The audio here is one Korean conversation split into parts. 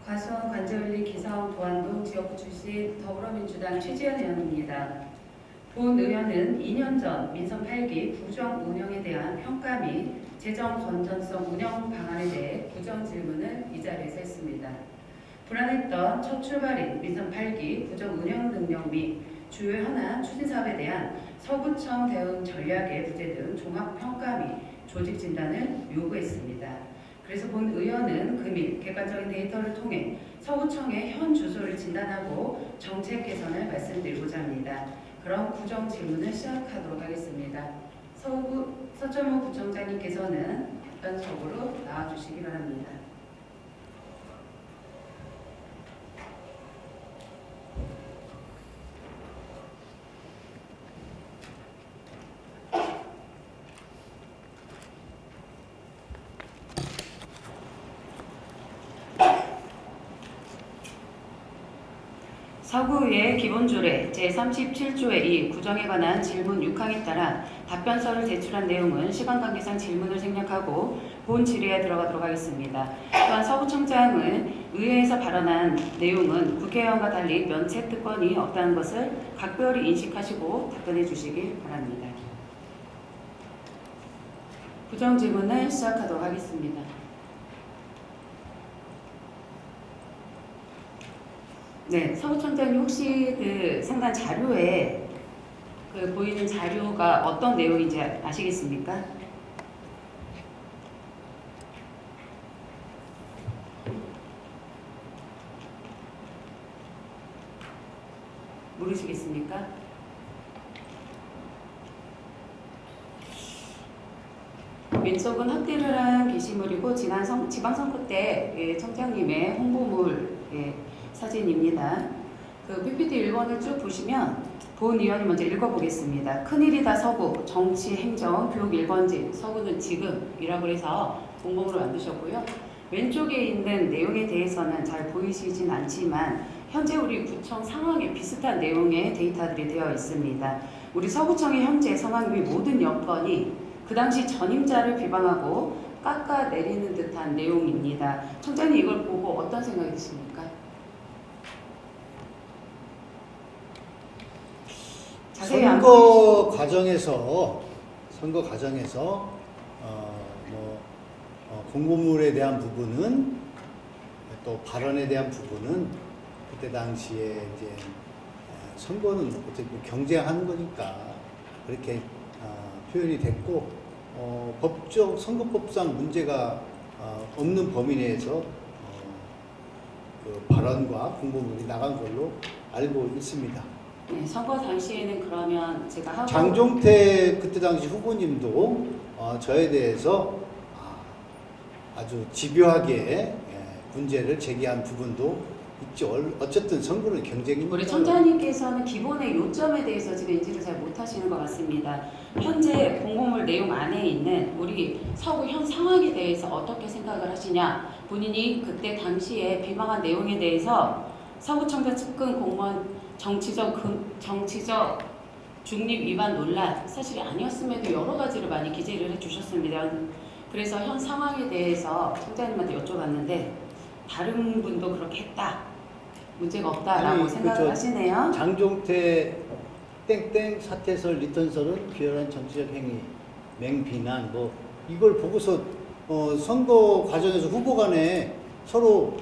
과수원 관제원리 기사원 보안동 지역구 출신 더불어민주당 최지연 의원입니다. 본 의원은 2년 전 민선 8기 구정 운영에 대한 평가 및 재정 건전성 운영 방안에 대해 부정 질문을 이 자리에서 했습니다. 불안했던 첫 출발인 민선 8기 구정 운영 능력 및 주요 현안 추진 사업에 대한 서구청 대응 전략의 부재 등 종합 평가 및 조직 진단을 요구했습니다. 그래서 본 의원은 금일 객관적인 데이터를 통해 서구청의 현 주소를 진단하고 정책 개선을 말씀드리고자 합니다. 그럼 구정 질문을 시작하도록 하겠습니다. 서천무 부청장님께서는 연속으로 나와주시기 바랍니다. 서구의 기본조례 제37조의 2 구정에 관한 질문 6항에 따라 답변서를 제출한 내용은 시간 관계상 질문을 생략하고 본 질의에 들어가도록 하겠습니다. 또한 서구청장은 의회에서 발언한 내용은 국회의원과 달리 면책특권이 없다는 것을 각별히 인식하시고 답변해 주시기 바랍니다. 구정 질문을 시작하도록 하겠습니다. 네, 서구청장님 혹시 그 상단 자료에 그 보이는 자료가 어떤 내용인지 아시겠습니까? 모르시겠습니까? 왼쪽은 확대를 한 게시물이고 지난 지방선거 때 청장님의 홍보물 사진입니다. 그 PPT 1번을 쭉 보시면 본 의원이 먼저 읽어보겠습니다. 큰일이다 서구, 정치, 행정, 교육 1번지, 서구는 지금이라고 해서 공범으로 만드셨고요. 왼쪽에 있는 내용에 대해서는 잘 보이시진 않지만 현재 우리 구청 상황에 비슷한 내용의 데이터들이 되어 있습니다. 우리 서구청의 현재 상황 및 모든 여건이 그 당시 전임자를 비방하고 깎아내리는 듯한 내용입니다. 청장님 이걸 보고 어떤 생각이 드십니까? 선거 과정에서 공보물에 대한 부분은 또 발언에 대한 부분은 그때 당시에 이제 선거는 어쨌든 경쟁하는 거니까 그렇게 표현이 됐고 선거법상 문제가 없는 범위 내에서 그 발언과 공보물이 나간 걸로 알고 있습니다. 네, 선거 당시에는 그러면 제가 하고 장종태 그때 당시 후보님도 저에 대해서 아주 집요하게 문제를 제기한 부분도 있죠. 어쨌든 선거는 경쟁입니다. 우리 청장님께서는 기본의 요점에 대해서 지금 인지를 잘 못하시는 것 같습니다. 현재 공보물 내용 안에 있는 우리 서구 현 상황에 대해서 어떻게 생각을 하시냐, 본인이 그때 당시에 비방한 내용에 대해서 서구청장 측근 공무원 정치적 중립 위반 논란 사실이 아니었음에도 여러 가지를 많이 기재를 해주셨습니다. 그래서 현 상황에 대해서 청장님한테 여쭤봤는데 다른 분도 그렇게 했다, 문제가 없다라고 생각을 하시네요. 장종태 땡땡 사퇴설 리턴설은 비열한 정치적 행위, 맹비난 이걸 보고서 선거 과정에서 후보 간에 서로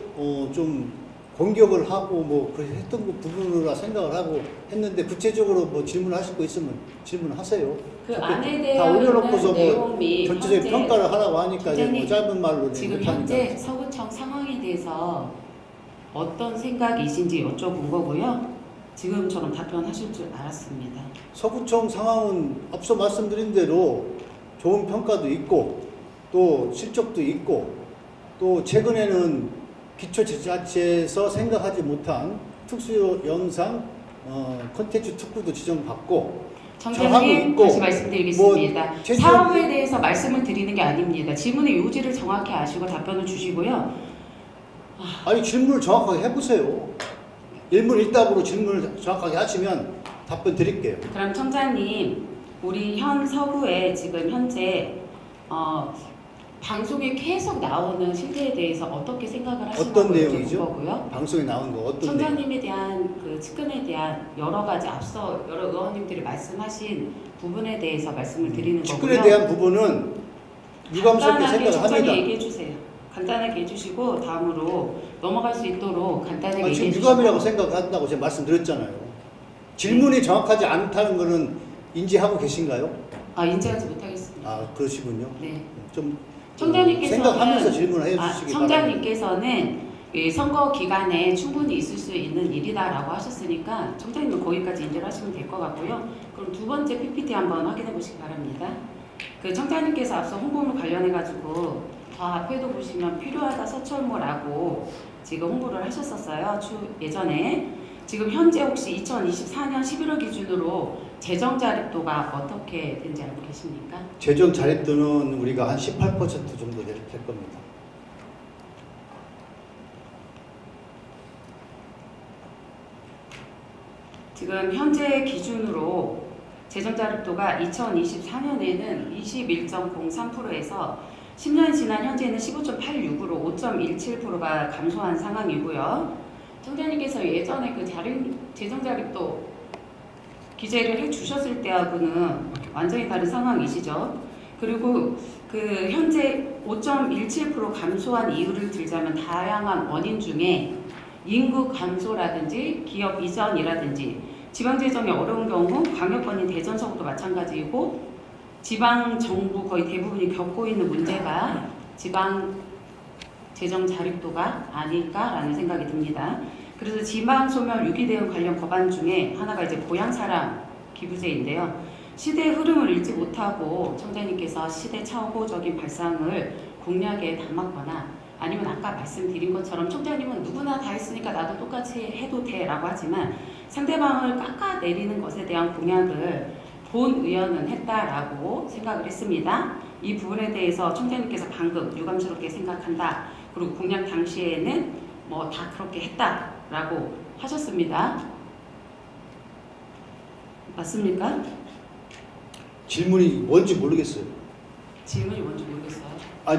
좀 공격을 하고 했던 부분으로 생각을 하고 했는데 구체적으로 질문하실 거 있으면 질문하세요. 그 안에 다 올려놓고서 내용 및 전체적인 평가를 하라고 하니까 짧은 말로 지금 현재 서구청 상황에 대해서 어떤 생각이신지 여쭤본 거고요. 지금처럼 답변하실 줄 알았습니다. 서구청 상황은 앞서 말씀드린 대로 좋은 평가도 있고 또 실적도 있고 또 최근에는 기초지자체에서 생각하지 못한 특수 영상 콘텐츠 특구도 지정받고 청장님 다시 말씀드리겠습니다. 사업에 대해서 말씀을 드리는 게 아닙니다. 질문의 요지를 정확히 아시고 답변을 주시고요. 아니 질문을 정확하게 해보세요. 일문일답으로 질문을 정확하게 하시면 답변 드릴게요. 그럼 청장님, 우리 현 서구에 지금 현재 방송에 계속 나오는 실태에 대해서 어떻게 생각을 하시는 어떤 내용이죠? 거고요. 방송에 나온 거 어떤 내용? 청장님에 대한 그 측근에 대한 여러 가지 앞서 여러 의원님들이 말씀하신 부분에 대해서 말씀을 드리는 거고요. 측근에 대한 부분은 유감스럽게 간단하게 생각을 적절히 합니다. 얘기해 주세요. 간단하게 해주시고 다음으로 넘어갈 수 있도록 간단하게 지금 얘기해 유감이라고 주시고. 생각한다고 제가 말씀드렸잖아요. 질문이 정확하지 않다는 것은 인지하고 계신가요? 인지하지 못하겠습니다. 아, 그러시군요. 네. 좀 청장님께서는 생각하면서 질문을 해주시기 바랍니다. 청장님께서는 이 선거 기간에 충분히 있을 수 있는 일이다라고 하셨으니까 청장님은 거기까지 인지를 하시면 될 것 같고요. 그럼 두 번째 PPT 한번 확인해 보시기 바랍니다. 그 청장님께서 앞서 홍보물 관련해 가지고 더 앞에도 보시면 필요하다 서철모라고 지금 홍보를 하셨었어요. 예전에. 지금 현재 혹시 2024년 11월 기준으로 재정 자립도가 어떻게 된지 알고 계십니까? 재정 자립도는 우리가 한 18% 정도 될 겁니다. 지금 현재 기준으로 재정 자립도가 2024년에는 21.03%에서 10년 지난 현재는 15.86으로 5.17%가 감소한 상황이고요. 청장님께서 예전에 그 재정 자립도 기재를 해주셨을 때하고는 완전히 다른 상황이시죠. 그리고 그 현재 5.17% 감소한 이유를 들자면 다양한 원인 중에 인구 감소라든지 기업 이전이라든지 지방재정이 어려운 경우 광역권인 대전 서구도 마찬가지이고 지방정부 거의 대부분이 겪고 있는 문제가 지방재정 자립도가 아닐까라는 생각이 듭니다. 그래서 지방소멸 유기대응 관련 법안 중에 하나가 이제 보양사랑 기부제인데요. 시대의 흐름을 읽지 못하고 청장님께서 시대 착오적인 발상을 공약에 담았거나 아니면 아까 말씀드린 것처럼 청장님은 누구나 다 했으니까 나도 똑같이 해도 돼 라고 하지만 상대방을 깎아내리는 것에 대한 공약을 본 의원은 했다라고 생각을 했습니다. 이 부분에 대해서 청장님께서 방금 유감스럽게 생각한다. 그리고 공약 당시에는 뭐 다 그렇게 했다라고 하셨습니다. 맞습니까? 질문이 뭔지 모르겠어요. 질문이 뭔지 모르겠어요.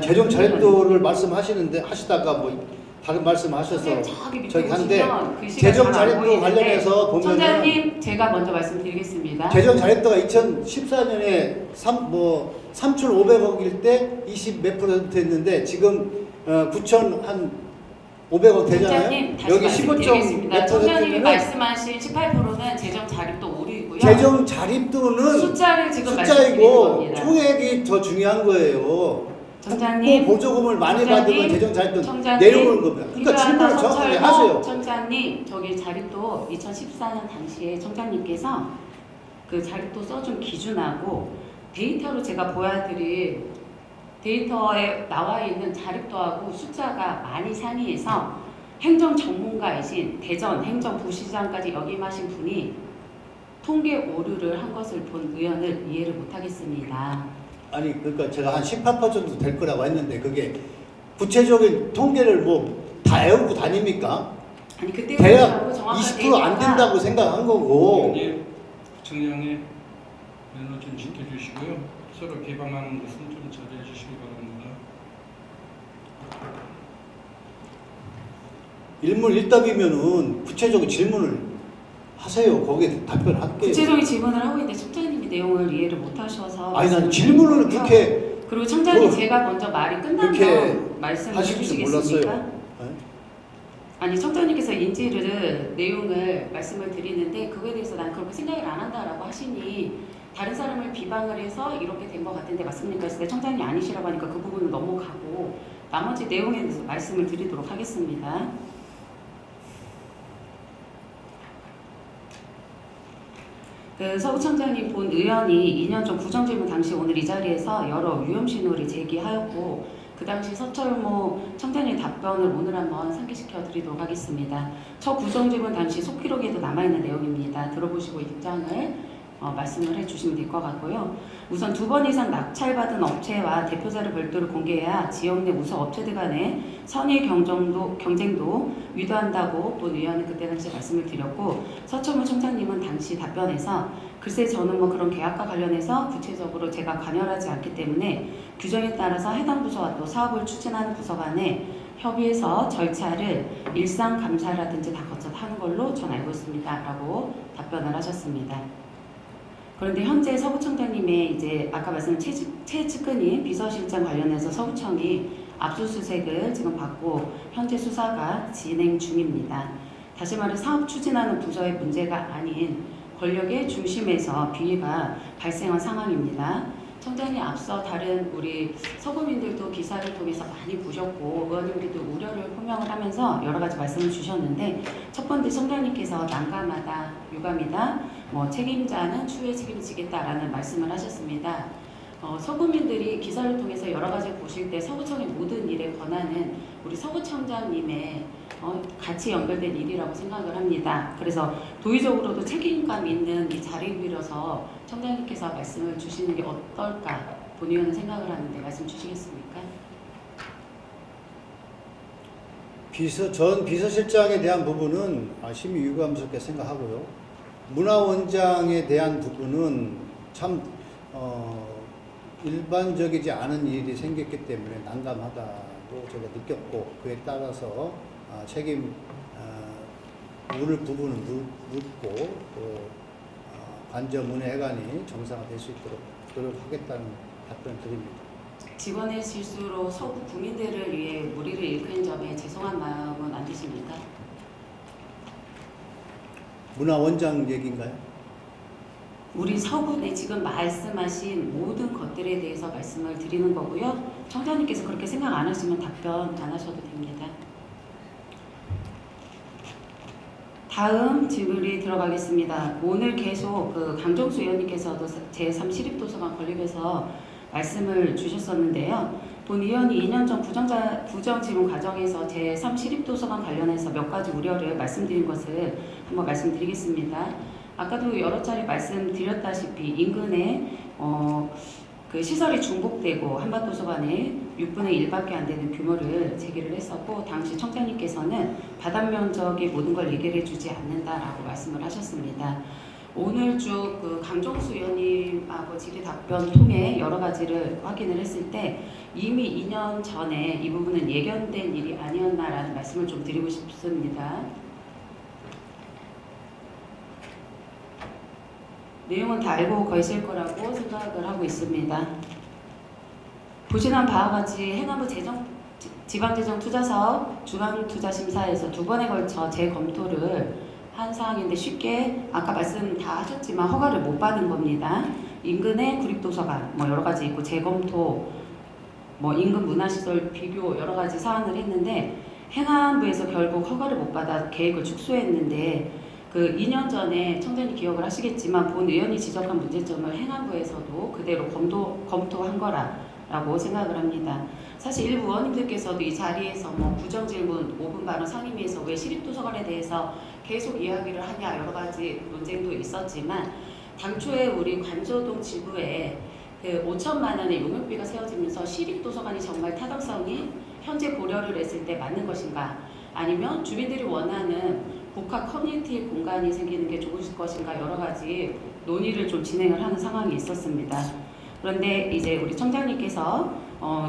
재정 자립도를 말씀하시는데 하시다가 뭐 다른 말씀하셔서 저기 한데 그 재정 자립도 관련해서 보면은 청장님 제가 먼저 말씀드리겠습니다. 재정 자립도가 2014년에 3,500억일 때 20 몇 % 했는데 지금 9천 한 500억 되잖아요. 청장님 다시 여기 말씀드리겠습니다. 15.몇 청장님이 %면 말씀하신 18%는 재정 자립도 오류이고요. 재정 자립도는 숫자를 지금 말씀드리는 숫자이고 겁니다. 총액이 더 중요한 거예요. 청장님, 보조금을 많이 받으면 재정 자립도 청장님, 내려오는 겁니다. 그러니까 질문을 정확하게 하세요. 청장님, 저기 자립도 2014년 당시에 청장님께서 그 자립도 써준 기준하고 데이터로 제가 보여드릴 데이터에 나와 있는 자립도하고 숫자가 많이 상이해서 행정 전문가이신 대전 행정부시장까지 역임하신 분이 통계 오류를 한 것을 본 의원을 이해를 못하겠습니다. 아니 그러니까 제가 한 18% 정도 될 거라고 했는데 그게 구체적인 통계를 뭐 다 외우고 다닙니까? 아니 그때 대략 20%안 된다고 생각한 거고. 예, 부청장의 면허 좀 지켜주시고요. 서로 개방하는 것은 좀 자제해 주시기 바랍니다. 일문일답이면은 구체적인 질문을 하세요. 거기에 답변할게요. 구체적인 질문을 하고 있는데 청장님이 내용을 이해를 못하셔서 아니 난 질문을 그렇게 그리고 청장님 그- 제가 먼저 말이 그렇게 끝나면 말씀을 하실 줄 해주시겠습니까? 몰랐어요. 네? 아니 청장님께서 인지를 내용을 말씀을 드리는데 그거에 대해서 난 그렇게 생각을 안 한다라고 하시니 다른 사람을 비방을 해서 이렇게 된 것 같은데 맞습니까? 했을 때 청장님이 아니시라고 하니까 그 부분은 넘어가고 나머지 내용에 대해서 말씀을 드리도록 하겠습니다. 그 서구청장님 본 의원이 2년 전 구정질문 당시 오늘 이 자리에서 여러 위험신호를 제기하였고 그 당시 서철모 청장님 답변을 오늘 한번 상기시켜 드리도록 하겠습니다. 첫 구정질문 당시 속기록에도 남아있는 내용입니다. 들어보시고 입장을 말씀을 해주시면 될 것 같고요. 우선 2번 이상 낙찰받은 업체와 대표자를 별도로 공개해야 지역 내 우수 업체들 간의 선의 경쟁도 유도한다고 본 의원은 그때 당시 말씀을 드렸고, 서천무 총장님은 당시 답변에서 글쎄 저는 뭐 그런 계약과 관련해서 구체적으로 제가 관여하지 않기 때문에 규정에 따라서 해당 부서와 또 사업을 추진하는 부서 간에 협의해서 절차를 일상 감사라든지 다 거쳐 하는 걸로 전 알고 있습니다 라고 답변을 하셨습니다. 그런데 현재 서구청장님의 이제 아까 말씀한 최측근인 비서실장 관련해서 서구청이 압수수색을 지금 받고 현재 수사가 진행 중입니다. 다시 말해 사업 추진하는 부서의 문제가 아닌 권력의 중심에서 비위가 발생한 상황입니다. 청장님 앞서 다른 우리 서구민들도 기사를 통해서 많이 보셨고 의원님들도 우려를 표명을 하면서 여러 가지 말씀을 주셨는데, 첫 번째 청장님께서 난감하다, 유감이다, 뭐 책임자는 추후에 책임을 지겠다라는 말씀을 하셨습니다. 서구민들이 기사를 통해서 여러 가지 보실 때 서구청의 모든 일에 권한은 우리 서구청장님의 같이 연결된 일이라고 생각을 합니다. 그래서 도의적으로도 책임감 있는 이 자리를 빌어서 청장님께서 말씀을 주시는 게 어떨까 본 의원은 생각을 하는데 말씀 주시겠습니까? 전 비서실장에 대한 부분은 심히 유감스럽게 생각하고요. 문화원장에 대한 부분은 참 일반적이지 않은 일이 생겼기 때문에 난감하다고 제가 느꼈고, 그에 따라서 책임 물을 부분은 묻고 또 관저문외회관이 정상화될 수 있도록 노력하겠다는 답변을 드립니다. 직원의 실수로 서구 국민들을 위해 무리를 일으킨 점에 죄송한 마음은 안 드십니까? 문화원장 얘기인가요? 우리 서구에 지금 말씀하신 모든 것들에 대해서 말씀을 드리는 거고요. 청장님께서 그렇게 생각 안 하시면 답변 안 하셔도 됩니다. 다음 질문이 들어가겠습니다. 오늘 계속 강정수 의원님께서도 제3 시립도서관 건립에서 말씀을 주셨었는데요. 본 의원이 2년 전 부정 질문 과정에서 제3 시립도서관 관련해서 몇 가지 우려를 말씀드린 것을 한번 말씀드리겠습니다. 아까도 여러 차례 말씀드렸다시피 인근에 그 시설이 중복되고 한밭도서관에 6분의 1밖에 안 되는 규모를 제기를 했었고, 당시 청장님께서는 바닥 면적의 모든 걸 얘기를 해주지 않는다라고 말씀을 하셨습니다. 오늘 쭉 그 강정수 의원님하고 질의 답변 통해 여러 가지를 확인을 했을 때 이미 2년 전에 이 부분은 예견된 일이 아니었나라는 말씀을 좀 드리고 싶습니다. 내용은 다 알고 계실 거라고 생각을 하고 있습니다. 보시는 바와 같이 행안부 지방재정투자사업 중앙투자심사에서 2번에 걸쳐 재검토를 한 사항인데, 쉽게 아까 말씀 다 하셨지만 허가를 못 받은 겁니다. 인근의 구립도서관 뭐 여러 가지 있고 재검토 뭐 인근 문화시설 비교 여러 가지 사안을 했는데, 행안부에서 결국 허가를 못 받아 계획을 축소했는데, 그 2년 전에 청장님 기억을 하시겠지만 본 의원이 지적한 문제점을 행안부에서도 그대로 검토한 거라고 생각을 합니다. 사실 일부 의원님들께서도 이 자리에서 뭐 부정질문 5분 발언 상임위에서 왜 시립도서관에 대해서 계속 이야기를 하냐 여러 가지 논쟁도 있었지만, 당초에 우리 관저동 지구에 그 5천만 원의 용역비가 세워지면서 시립도서관이 정말 타당성이 현재 고려를 했을 때 맞는 것인가, 아니면 주민들이 원하는 복합 커뮤니티 공간이 생기는 게 좋을 것인가 여러 가지 논의를 좀 진행을 하는 상황이 있었습니다. 그런데 이제 우리 청장님께서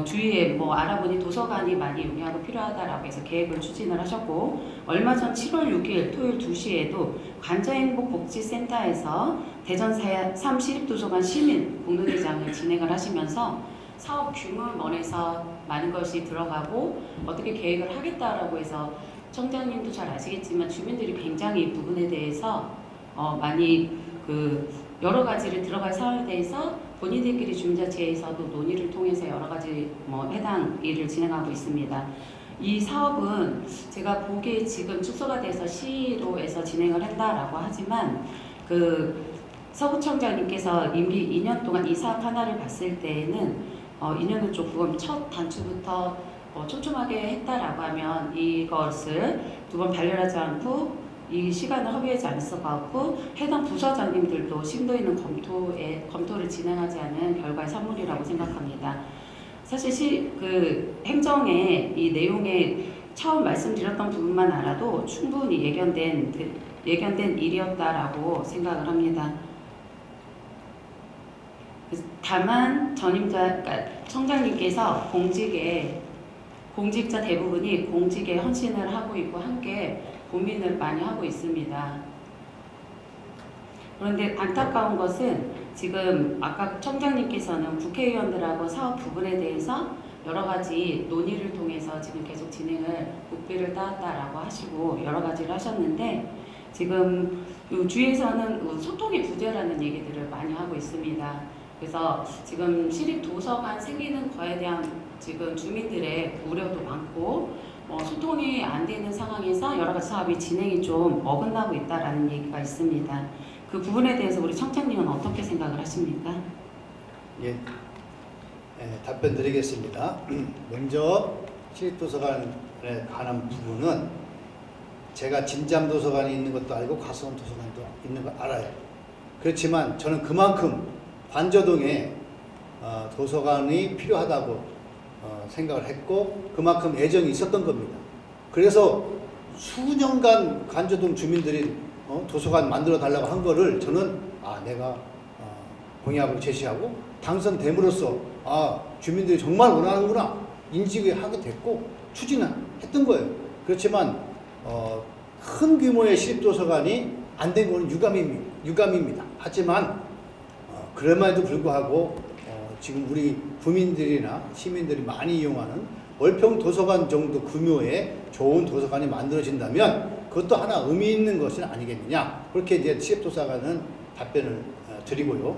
주위에 뭐 알아보니 도서관이 많이 용이하고 필요하다라고 해서 계획을 추진을 하셨고, 얼마 전 7월 6일 토요일 2시에도 관저행복복지센터에서 대전 3 시립도서관 시민 공동회장을 진행을 하시면서 사업 규모 면에서 많은 것이 들어가고 어떻게 계획을 하겠다라고 해서, 청장님도 잘 아시겠지만 주민들이 굉장히 이 부분에 대해서 많이 여러 가지를 들어갈 사안에 대해서 본인들끼리 주민자치에서도 논의를 통해서 여러 가지 해당 일을 진행하고 있습니다. 이 사업은 제가 보기에 지금 축소가 돼서 시로에서 진행을 한다라고 하지만, 서구청장님께서 임기 2년 동안 이 사업 하나를 봤을 때에는 2년을 조금 첫 단추부터 촘촘하게 했다라고 하면 이것을 2번 발열하지 않고 이 시간을 허비하지 않았을 것 같고 해당 부서장님들도 심도 있는 검토를 진행하지 않은 결과의 산물이라고 생각합니다. 사실 그 행정의 이 내용에 처음 말씀드렸던 부분만 알아도 충분히 예견된 일이었다라고 생각을 합니다. 다만 그러니까 청장님께서 공직자 대부분이 공직에 헌신을 하고 있고 함께 고민을 많이 하고 있습니다. 그런데 안타까운 것은 지금 아까 청장님께서는 국회의원들하고 사업 부분에 대해서 여러 가지 논의를 통해서 지금 계속 진행을 국비를 따왔다라고 하시고 여러 가지를 하셨는데 지금 주위에서는 소통의 부재라는 얘기들을 많이 하고 있습니다. 그래서 지금 시립도서관 생기는 거에 대한 지금 주민들의 우려도 많고 소통이 안 되는 상황에서 여러 가지 사업이 진행이 좀 어긋나고 있다라는 얘기가 있습니다. 그 부분에 대해서 우리 청장님은 어떻게 생각을 하십니까? 예, 답변 드리겠습니다. 먼저 시립도서관에 관한 부분은 제가 진잠도서관이 있는 것도 알고 가수원도서관도 있는 거 알아요. 그렇지만 저는 그만큼 관저동에 도서관이 필요하다고 생각을 했고 그만큼 애정이 있었던 겁니다. 그래서 수년간 관저동 주민들이 도서관 만들어 달라고 한 거를 저는 내가 공약을 제시하고 당선됨으로써 주민들이 정말 원하는구나 인지하게 됐고 추진했던 거예요. 그렇지만 큰 규모의 시립도서관이 안 된 거는 유감입니다. 하지만 그럼에도 불구하고 지금 우리 국민들이나 시민들이 많이 이용하는 월평 도서관 정도 규모의 좋은 도서관이 만들어진다면 그것도 하나 의미 있는 것은 아니겠느냐. 그렇게 이제 시립도서관은 답변을 드리고요.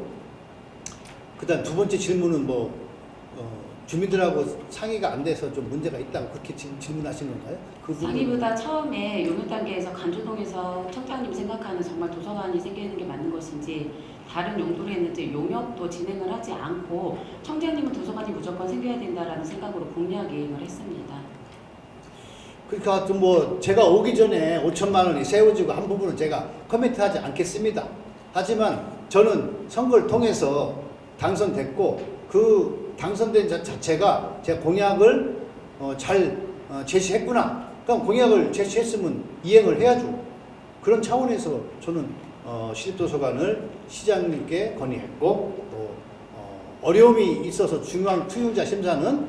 그 다음 두 번째 질문은 주민들하고 상의가 안 돼서 좀 문제가 있다고 그렇게 지금 질문하신 건가요? 그 상의보다 처음에 용역 단계에서 간주동에서 청장님 생각하는 정말 도서관이 생기는 게 맞는 것인지 다른 용도로 했는지 용역도 진행을 하지 않고 청장님은 도서관이 무조건 생겨야 된다라는 생각으로 공약 이행을 했습니다. 그러니까 제가 오기 전에 5천만 원이 세워지고 한 부분은 제가 코멘트하지 않겠습니다. 하지만 저는 선거를 통해서 당선됐고 그 당선된 자체가 제 공약을 잘 제시했구나. 그럼 공약을 제시했으면 이행을 해야죠. 그런 차원에서 저는 시립도서관을 시장님께 건의했고 또 어려움이 있어서 중앙 투용자 심사는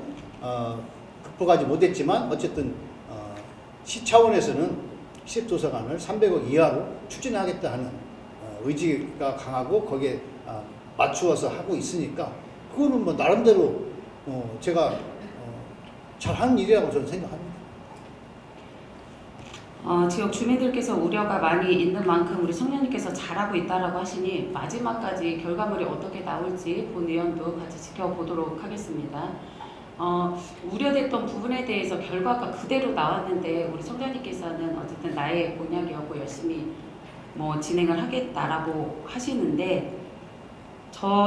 극복하지 못했지만 어쨌든 시 차원에서는 시립도서관을 300억 이하로 추진하겠다 하는 의지가 강하고 거기에 맞추어서 하고 있으니까 그거는 나름대로 제가 잘하는 일이라고 저는 생각합니다. 지역 주민들께서 우려가 많이 있는 만큼 우리 청년님께서 잘하고 있다라고 하시니 마지막까지 결과물이 어떻게 나올지 본 의원도 같이 지켜보도록 하겠습니다. 우려됐던 부분에 대해서 결과가 그대로 나왔는데 우리 청장님께서는 어쨌든 나의 공약이었고 열심히 진행을 하겠다라고 하시는데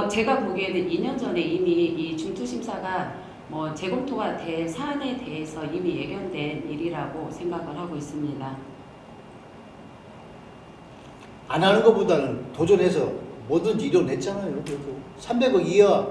제가 보기에는 2년 전에 이미 이 중투심사가 재검토가 될 사안에 대해서 이미 예견된 일이라고 생각을 하고 있습니다. 안 하는 것보다는 도전해서 뭐든지 이뤄냈잖아요. 그래도 300억 이하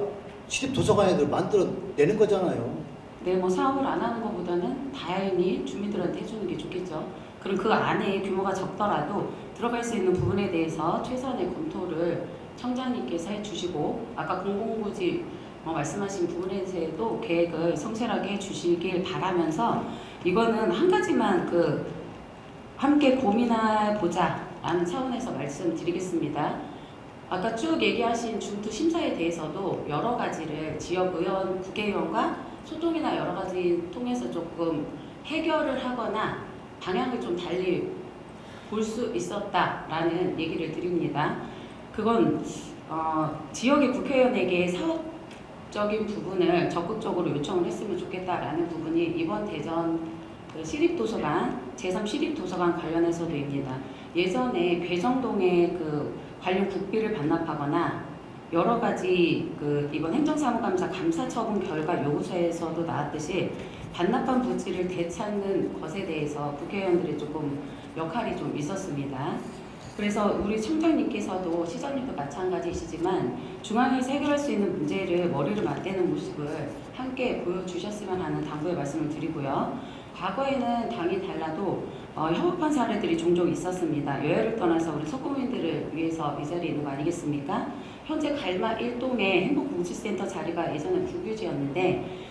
시립도서관애들 만들어내는 거잖아요. 네, 사업을 안 하는 것보다는 다행히 주민들한테 해주는 게 좋겠죠. 그럼 그 안에 규모가 적더라도 들어갈 수 있는 부분에 대해서 최선의 검토를 청장님께서 해주시고 아까 공공부지 말씀하신 부분에 대해서도 계획을 성실하게 해주시길 바라면서 이거는 한 가지만 함께 고민해보자 라는 차원에서 말씀드리겠습니다. 아까 쭉 얘기하신 중투 심사에 대해서도 여러 가지를 지역 의원, 국회의원과 소통이나 여러 가지 통해서 조금 해결을 하거나 방향을 좀 달리 볼 수 있었다라는 얘기를 드립니다. 그건 지역의 국회의원에게 사업적인 부분을 적극적으로 요청을 했으면 좋겠다라는 부분이 이번 대전 시립도서관, 제3시립도서관 관련해서도입니다. 예전에 괴정동에 관련 국비를 반납하거나 여러 가지 이번 행정사무감사 감사처분 결과 요구서에서도 나왔듯이 반납한 부지를 되찾는 것에 대해서 국회의원들의 조금 역할이 좀 있었습니다. 그래서 우리 청장님께서도 시장님도 마찬가지시지만 중앙에서 해결할 수 있는 문제를 머리를 맞대는 모습을 함께 보여주셨으면 하는 당부의 말씀을 드리고요. 과거에는 당이 달라도 협업한 사례들이 종종 있었습니다. 여야를 떠나서 우리 소국민들을 위해서 이 자리에 있는 거 아니겠습니까? 현재 갈마 1동의 행복복지센터 자리가 예전에 불규지였는데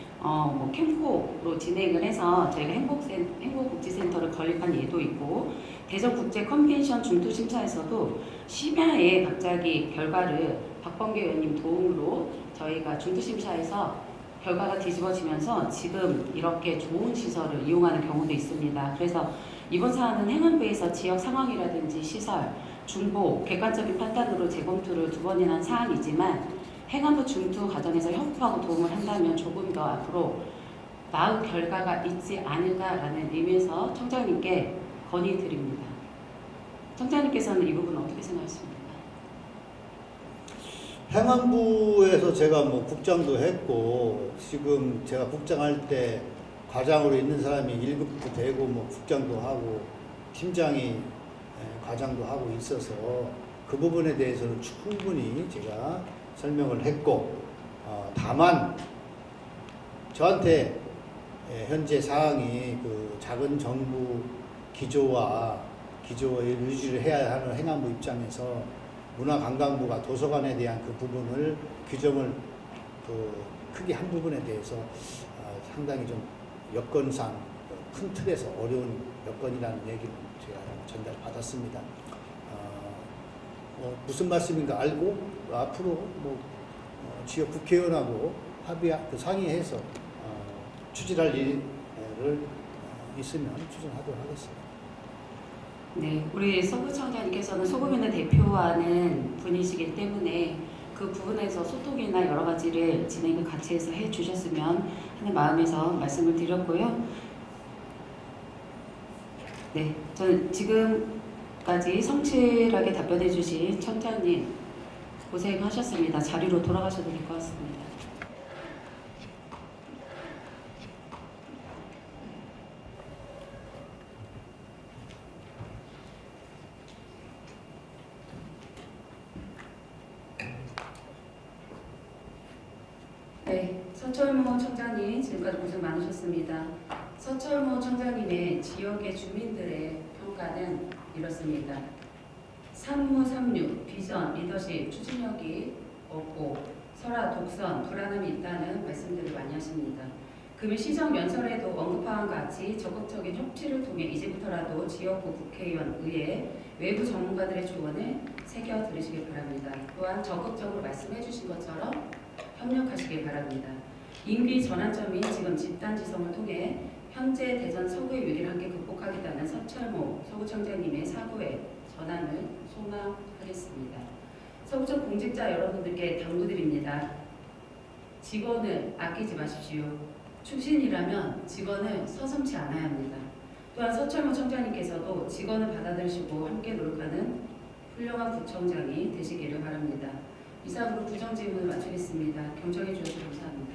캠코로 진행을 해서 저희가 행복복지센터를 건립한 예도 있고 대전국제 컨벤션 중투심사에서도 심야에 갑자기 결과를 박범계 의원님 도움으로 저희가 중투심사에서 결과가 뒤집어지면서 지금 이렇게 좋은 시설을 이용하는 경우도 있습니다. 그래서 이번 사안은 행안부에서 지역 상황이라든지 시설, 중보, 객관적인 판단으로 재검토를 2번이나 한 사안이지만 행안부 중투 과정에서 협업하고 도움을 한다면 조금 더 앞으로 나은 결과가 있지 않을까라는 의미에서 청장님께 건의드립니다. 청장님께서는 이 부분 어떻게 생각하십니까? 행안부에서 제가 뭐 국장도 했고 지금 제가 국장할 때 과장으로 있는 사람이 1급도 되고 뭐 국장도 하고 팀장이 과장도 하고 있어서 그 부분에 대해서는 충분히 제가 설명을 했고 다만 저한테 현재 사항이 그 작은 정부 기조와 유지를 해야 하는 행안부 입장에서 문화관광부가 도서관에 대한 그 부분을 규정을 크게 한 부분에 대해서 상당히 좀 여건상 큰 틀에서 어려운 여건이라는 얘기를 제가 전달받았습니다. 무슨 말씀인가 알고 앞으로 지역 국회의원하고 상의해서 추진할 일을 있으면 추진하도록 하겠습니다. 네, 우리 서구청장님께서는 소구민을 대표하는 분이시기 때문에 그 부분에서 소통이나 여러 가지를 진행을 같이 해서 해주셨으면 하는 마음에서 말씀을 드렸고요. 네, 저는 지금까지 성실하게 답변해 주신 청장님 고생하셨습니다. 자리로 돌아가셔도 될 것 같습니다. 네, 서철모 청장님 지금까지 고생 많으셨습니다. 서철모 청장님의 지역의 주민들의 평가는 이렇습니다. 산무삼류, 비전, 리더십, 추진력이 없고 설화, 독선, 불안함이 있다는 말씀들을 많이 하십니다. 금일 시정 연설에도 언급한 같이 적극적인 협치를 통해 이제부터라도 지역구 국회의원, 의회, 외부 전문가들의 조언을 새겨 들으시길 바랍니다. 또한 적극적으로 말씀해 주신 것처럼 협력하시길 바랍니다. 임기 전환점인 지금 집단지성을 통해 현재 대전 서구의 위기를 함께 극복하겠다는 서철모 서구청장님의 사고의 전환을 소망하겠습니다. 서구청 공직자 여러분들께 당부드립니다. 직원을 아끼지 마십시오. 출신이라면 직원을 서슴지 않아야 합니다. 또한 서철모 청장님께서도 직원을 받아들이시고 함께 노력하는 훌륭한 구청장이 되시기를 바랍니다. 이상으로 부정질문을 마치겠습니다. 경청해 주셔서 감사합니다.